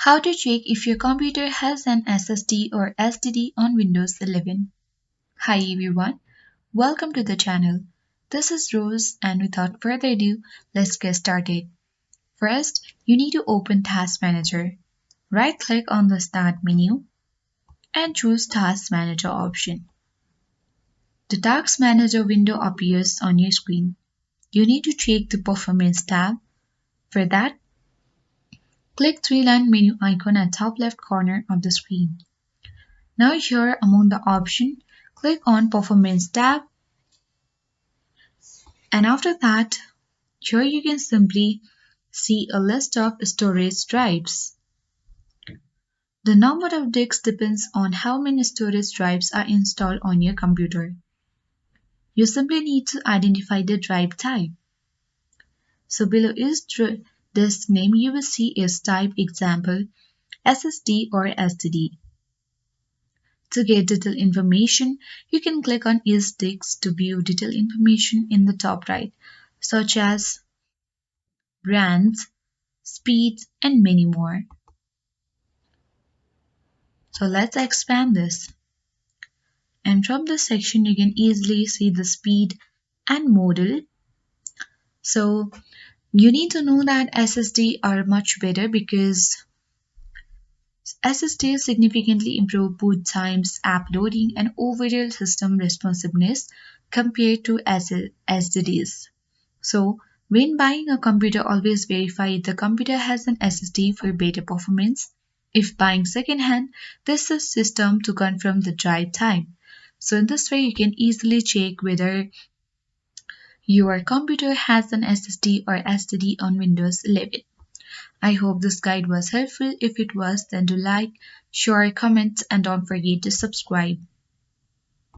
How to check if your computer has an SSD or HDD on Windows 11. Hi everyone, welcome to the channel. This is Rose and without further ado, let's get started. First, you need to open Task Manager. Right click on the Start menu and choose Task Manager option. The Task Manager window appears on your screen. You need to check the Performance tab. For that, click three-line menu icon at top left corner of the screen. Now here among the options, click on Performance tab and after that, here you can simply see a list of storage drives. The number of disks depends on how many storage drives are installed on your computer. You simply need to identify the drive type. So below each disk name you will see is type example SSD or HDD. To get detailed information, you can click on each disk to view detailed information in the top right, such as brands, speeds, and many more. So let's expand this. And from this section, you can easily see the speed and model. So you need to know that SSD are much better because SSD significantly improve boot times, app loading, and overall system responsiveness compared to HDDs. So, when buying a computer, always verify if the computer has an SSD for better performance. If buying second-hand, this is system to confirm the drive time. So, in this way, you can easily check whether your computer has an SSD or HDD on Windows 11. I hope this guide was helpful. If it was, then do like, share, comment, and don't forget to subscribe.